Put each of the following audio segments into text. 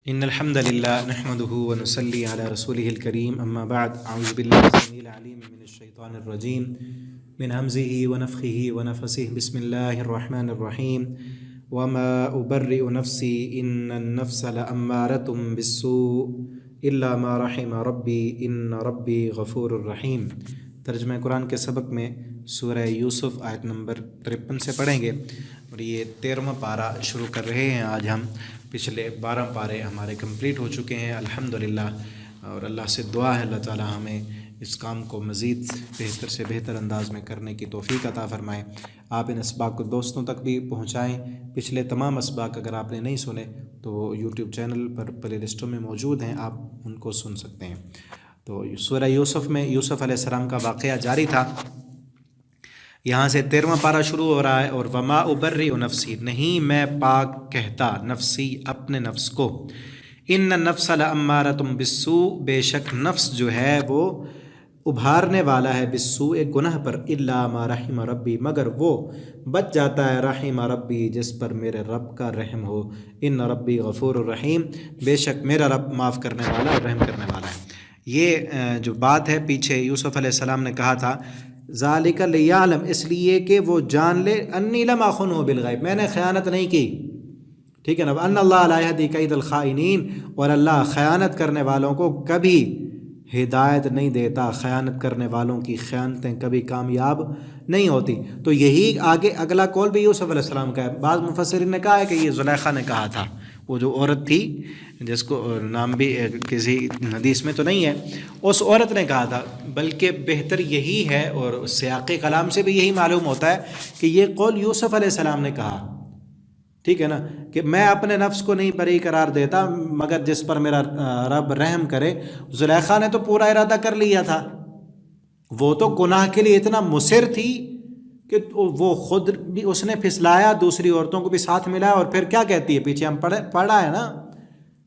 ان الحمد لله نحمده ونصلي على رسوله الكريم اما بعد اعوذ بالله السميع العليم من الشيطان الرجيم من همزه ونفخه ونفثه بسم الله الرحمن الرحيم وما ابرئ نفسي ان النفس لامارة بالسوء الا ما رحم ربي ان ربي غفور رحيم۔ ترجمہ قرآن کے سبق میں سورہ یوسف آیت نمبر 53 سے پڑھیں گے اور یہ 13واں پارہ شروع کر رہے ہیں۔ آج ہم پچھلے 12 پارے ہمارے کمپلیٹ ہو چکے ہیں الحمدللہ، اور اللہ سے دعا ہے اللہ تعالی ہمیں اس کام کو مزید بہتر سے بہتر انداز میں کرنے کی توفیق عطا فرمائے۔ آپ ان اسباق کو دوستوں تک بھی پہنچائیں۔ پچھلے تمام اسباق اگر آپ نے نہیں سنے تو وہ یوٹیوب چینل پر پلے لسٹوں میں موجود ہیں، آپ ان کو سن سکتے ہیں۔ تو سورہ یوسف میں یوسف علیہ السلام کا واقعہ جاری تھا، یہاں سے 13واں پارہ شروع ہو رہا ہے۔ اور وما ابرئ نفسی، نہیں میں پاک کہتا نفسی اپنے نفس کو، ان النفس لامارۃ بالسوء، بے شک نفس جو ہے وہ ابھارنے والا ہے، بالسوء ایک گناہ پر، الا ما رحم ربی، مگر وہ بچ جاتا ہے، رحم ربی جس پر میرے رب کا رحم ہو، ان ربی غفور الرحیم، بے شک میرا رب معاف کرنے والا اور رحم کرنے والا ہے۔ یہ جو بات ہے پیچھے یوسف علیہ السلام نے کہا تھا ذالک لیعلم، اس لیے کہ وہ جان لے، انی لم اخنہ بالغیب، میں نے خیانت نہیں کی، ٹھیک ہے نا، ان اللہ لا یہدی کید الخائنین، اور اللہ خیانت کرنے والوں کو کبھی ہدایت نہیں دیتا، خیانت کرنے والوں کی خیانتیں کبھی کامیاب نہیں ہوتی۔ تو یہی آگے اگلا قول بھی یوسف علیہ السلام کا ہے۔ بعض مفسرین نے کہا ہے کہ یہ زلیخا نے کہا تھا، وہ جو عورت تھی جس کو نام بھی کسی حدیث میں تو نہیں ہے، اس عورت نے کہا تھا، بلکہ بہتر یہی ہے اور سیاق کلام سے بھی یہی معلوم ہوتا ہے کہ یہ قول یوسف علیہ السلام نے کہا، ٹھیک ہے نا، کہ میں اپنے نفس کو نہیں بری قرار دیتا مگر جس پر میرا رب رحم کرے۔ زلیخا نے تو پورا ارادہ کر لیا تھا، وہ تو گناہ کے لیے اتنا مصر تھی کہ وہ خود بھی اس نے پھسلایا، دوسری عورتوں کو بھی ساتھ ملایا، اور پھر کیا کہتی ہے، پیچھے ہم پڑھا ہے نا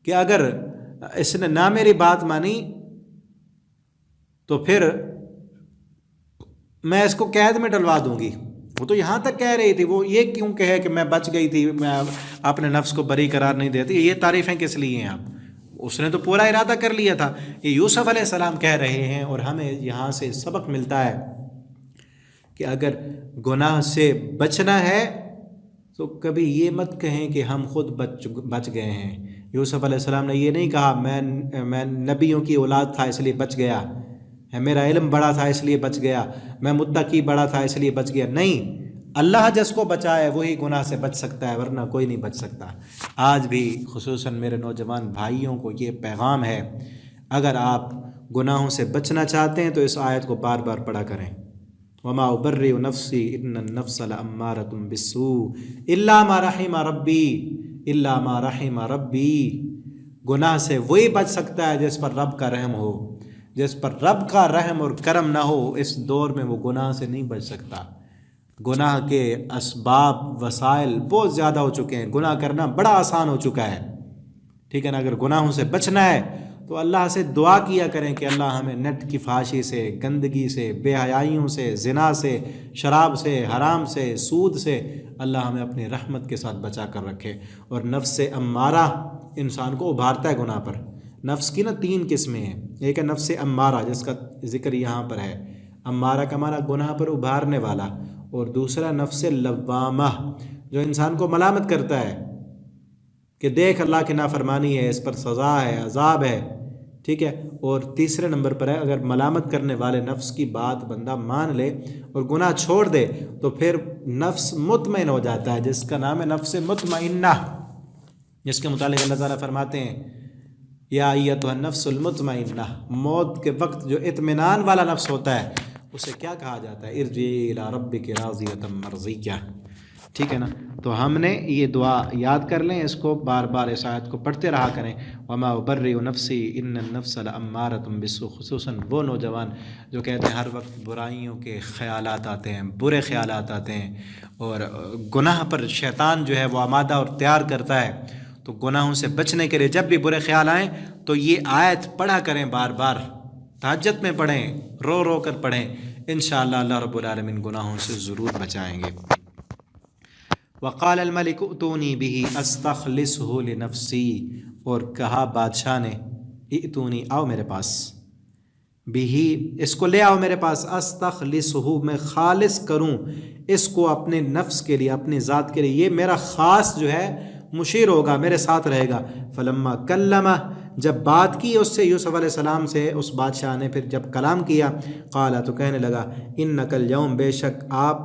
کہ اگر اس نے نہ میری بات مانی تو پھر میں اس کو قید میں ڈلوا دوں گی۔ وہ تو یہاں تک کہہ رہی تھی، وہ یہ کیوں کہے کہ میں بچ گئی تھی، میں اپنے نفس کو بری قرار نہیں دیتی، یہ تعریفیں کس لیے ہیں آپ؟ اس نے تو پورا ارادہ کر لیا تھا۔ یہ یوسف علیہ السلام کہہ رہے ہیں، اور ہمیں یہاں سے سبق ملتا ہے کہ اگر گناہ سے بچنا ہے تو کبھی یہ مت کہیں کہ ہم خود بچ گئے ہیں۔ یوسف علیہ السلام نے یہ نہیں کہا میں نبیوں کی اولاد تھا اس لیے بچ گیا، میرا علم بڑا تھا اس لیے بچ گیا، میں متقی بڑا تھا اس لیے بچ گیا، نہیں، اللہ جس کو بچائے وہی گناہ سے بچ سکتا ہے، ورنہ کوئی نہیں بچ سکتا۔ آج بھی خصوصاً میرے نوجوان بھائیوں کو یہ پیغام ہے، اگر آپ گناہوں سے بچنا چاہتے ہیں تو اس آیت کو بار بار پڑھا کریں، وما ابرئ نفسی ان النفس لامارۃ بالسوء الا ما رحم ربی، الا ما رحم ربی، گناہ سے وہی بچ سکتا ہے جس پر رب کا رحم ہو، جس پر رب کا رحم اور کرم نہ ہو، اس دور میں وہ گناہ سے نہیں بچ سکتا۔ گناہ کے اسباب وسائل بہت زیادہ ہو چکے ہیں، گناہ کرنا بڑا آسان ہو چکا ہے، ٹھیک ہے نا۔ اگر گناہوں سے بچنا ہے تو اللہ سے دعا کیا کریں کہ اللہ ہمیں نیٹ کی فحاشی سے، گندگی سے، بے حیائیوں سے، زنا سے، شراب سے، حرام سے، سود سے، اللہ ہمیں اپنی رحمت کے ساتھ بچا کر رکھے۔ اور نفس امارہ انسان کو ابھارتا ہے گناہ پر۔ نفس کی 3 قسمیں ہیں، ایک ہے نفس امارہ جس کا ذکر یہاں پر ہے، امارہ کا معنی گناہ پر ابھارنے والا، اور دوسرا نفس لوامہ جو انسان کو ملامت کرتا ہے کہ دیکھ اللہ کی نافرمانی ہے، اس پر سزا ہے، عذاب ہے، ٹھیک ہے۔ اور تیسرے نمبر پر ہے اگر ملامت کرنے والے نفس کی بات بندہ مان لے اور گناہ چھوڑ دے تو پھر نفس مطمئن ہو جاتا ہے، جس کا نام ہے نفس مطمئنہ، جس کے متعلق اللہ تعالیٰ فرماتے ہیں یا ایتھا النفس المطمئنہ، موت کے وقت جو اطمینان والا نفس ہوتا ہے اسے کیا کہا جاتا ہے، ارجعی الی ربک راضیۃ مرضیہ، ٹھیک ہے نا۔ تو ہم نے یہ دعا یاد کر لیں، اس کو بار بار اس آیت کو پڑھتے رہا کریں، وما ابرئ نفسی ان النفس لامارۃ بالسوء، خصوصاً وہ نوجوان جو کہتے ہیں ہر وقت برائیوں کے خیالات آتے ہیں، برے خیالات آتے ہیں، اور گناہ پر شیطان جو ہے وہ آمادہ اور تیار کرتا ہے، تو گناہوں سے بچنے کے لیے جب بھی برے خیال آئیں تو یہ آیت پڑھا کریں، بار بار تہجد میں پڑھیں، رو رو کر پڑھیں، انشاءاللہ اللہ رب العالمین گناہوں سے ضرور بچائیں گے۔ وقال الملک ائتونی بہ استخلصہ لنفسی، اور کہا بادشاہ نے ائتونی، آؤ میرے پاس، بہی، اس کو لے آؤ میرے پاس، استخلصہ، میں خالص کروں اس کو اپنے نفس کے لیے، اپنی ذات کے لیے، یہ میرا خاص جو ہے مشیر ہوگا، میرے ساتھ رہے گا۔ فلما کلمہ، جب بات کی اس سے، یوسف علیہ السلام سے، اس بادشاہ نے پھر جب کلام کیا، قال، تو کہنے لگا، انک الیوم، بے شک آپ،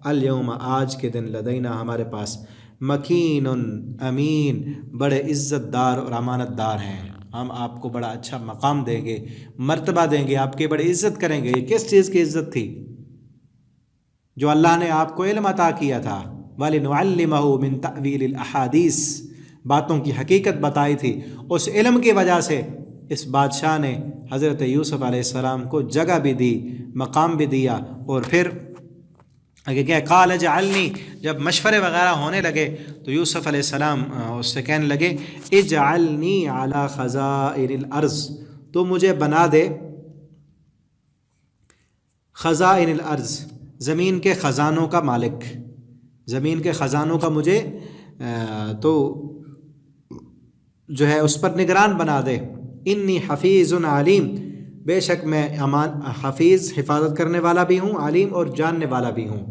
الیوم، آج کے دن، لدینا، ہمارے پاس، مکین امین، بڑے عزت دار اور امانت دار ہیں، ہم آپ کو بڑا اچھا مقام دیں گے، مرتبہ دیں گے، آپ کی بڑی عزت کریں گے۔ یہ کس چیز کی عزت تھی؟ جو اللہ نے آپ کو علم عطا کیا تھا، وَلِنُعَلِّمَهُ مِن تَأْوِيلِ الْأَحَادِيثِ، باتوں کی حقیقت بتائی تھی، اس علم کی وجہ سے اس بادشاہ نے حضرت یوسف علیہ السلام کو جگہ بھی دی، مقام بھی دیا، اور پھر آگے کیا، قال اجعلنی، جب مشورے وغیرہ ہونے لگے تو یوسف علیہ السلام اس سے کہنے لگے، اجعلنی علی خزائن الارض، تو مجھے بنا دے خزائن الارض، زمین کے خزانوں کا مالک، زمین کے خزانوں کا مجھے تو جو ہے اس پر نگران بنا دے، انی حفیظ علیم، بے شک میں حفیظ، حفاظت کرنے والا بھی ہوں، علیم، اور جاننے والا بھی ہوں۔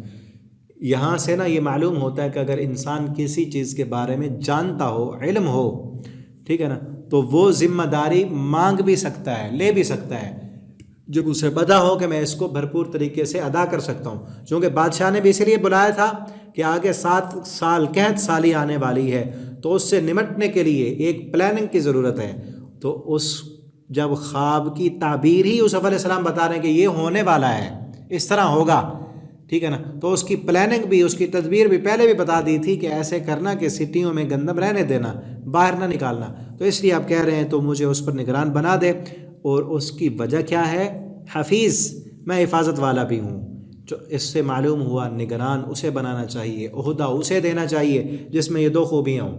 یہاں سے نا یہ معلوم ہوتا ہے کہ اگر انسان کسی چیز کے بارے میں جانتا ہو، علم ہو، ٹھیک ہے نا، تو وہ ذمہ داری مانگ بھی سکتا ہے، لے بھی سکتا ہے، جب اسے پتہ ہو کہ میں اس کو بھرپور طریقے سے ادا کر سکتا ہوں۔ چونکہ بادشاہ نے بھی اسی لیے بلایا تھا کہ آگے 7 سال قحط سالی آنے والی ہے، تو اس سے نمٹنے کے لیے ایک پلاننگ کی ضرورت ہے۔ تو اس جب خواب کی تعبیر ہی یوسف علیہ السلام بتا رہے ہیں کہ یہ ہونے والا ہے، اس طرح ہوگا، ٹھیک ہے نا، تو اس کی پلاننگ بھی، اس کی تدبیر بھی پہلے بھی بتا دی تھی کہ ایسے کرنا کہ سٹیوں میں گندم رہنے دینا، باہر نہ نکالنا۔ تو اس لیے آپ کہہ رہے ہیں تو مجھے اس پر نگران بنا دے، اور اس کی وجہ کیا ہے؟ حفیظ، میں حفاظت والا بھی ہوں۔ جو اس سے معلوم ہوا نگران اسے بنانا چاہیے، عہدہ اسے دینا چاہیے جس میں یہ 2 خوبیاں ہوں،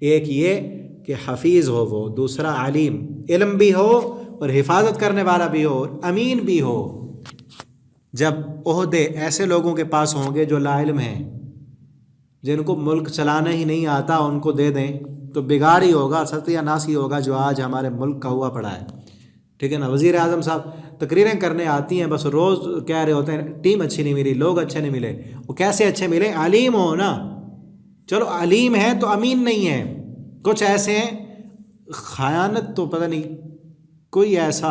ایک یہ کہ حفیظ ہو وہ، دوسرا علیم، علم بھی ہو اور حفاظت کرنے والا بھی ہو اور امین بھی ہو۔ جب عہدے ایسے لوگوں کے پاس ہوں گے جو لا علم ہیں، جن کو ملک چلانا ہی نہیں آتا، ان کو دے دیں تو بگاڑ ہی ہوگا، ستیہ ناس ہی ہوگا جو آج ہمارے ملک کا ہوا پڑا ہے، ٹھیک ہے نا۔ وزیر اعظم صاحب تقریریں کرنے آتی ہیں، بس روز کہہ رہے ہوتے ہیں ٹیم اچھی نہیں ملی، لوگ اچھے نہیں ملے۔ وہ کیسے اچھے ملے؟ علیم ہو نا، چلو علیم ہے تو امین نہیں ہے۔ کچھ ایسے ہیں خیانت تو پتہ نہیں، کوئی ایسا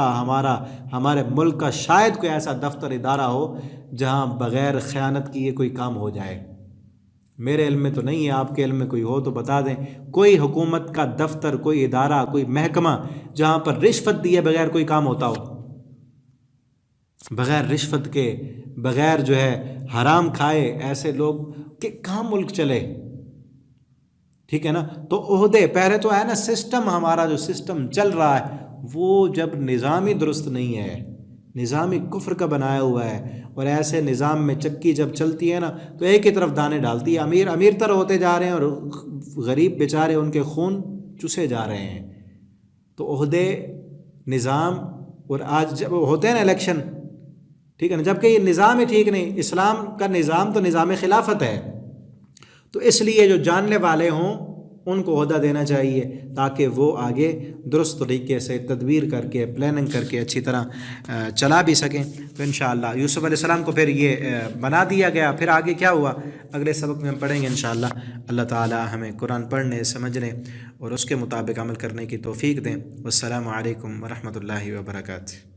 ہمارے ملک کا شاید کوئی ایسا دفتر ادارہ ہو جہاں بغیر خیانت کیے کوئی کام ہو جائے، میرے علم میں تو نہیں ہے، آپ کے علم میں کوئی ہو تو بتا دیں۔ کوئی حکومت کا دفتر، کوئی ادارہ، کوئی محکمہ جہاں پر رشوت دیے بغیر کوئی کام ہوتا ہو، بغیر رشوت کے، بغیر جو ہے حرام کھائے، ایسے لوگ کہ کہاں ملک چلے، ٹھیک ہے نا۔ تو عہدے پہلے تو ہے نا، سسٹم، ہمارا جو سسٹم چل رہا ہے وہ جب نظام ہی درست نہیں ہے، نظام ہی کفر کا بنایا ہوا ہے، اور ایسے نظام میں چکی جب چلتی ہے نا تو ایک ہی طرف دانے ڈالتی ہے، امیر امیر تر ہوتے جا رہے ہیں اور غریب بیچارے ان کے خون چوسے جا رہے ہیں۔ تو عہدے، نظام، اور آج جب ہوتے ہیں نا الیکشن، ٹھیک ہے نا، جبکہ یہ نظام ہی ٹھیک نہیں، اسلام کا نظام تو نظام خلافت ہے، تو اس لیے جو جاننے والے ہوں ان کو عہدہ دینا چاہیے تاکہ وہ آگے درست طریقے سے تدبیر کر کے، پلاننگ کر کے اچھی طرح چلا بھی سکیں۔ تو انشاءاللہ یوسف علیہ السلام کو پھر یہ بنا دیا گیا۔ پھر آگے کیا ہوا اگلے سبق میں ہم پڑھیں گے انشاءاللہ۔ اللہ تعالی ہمیں قرآن پڑھنے، سمجھنے اور اس کے مطابق عمل کرنے کی توفیق دیں۔ والسلام علیکم ورحمۃ اللہ وبرکاتہ۔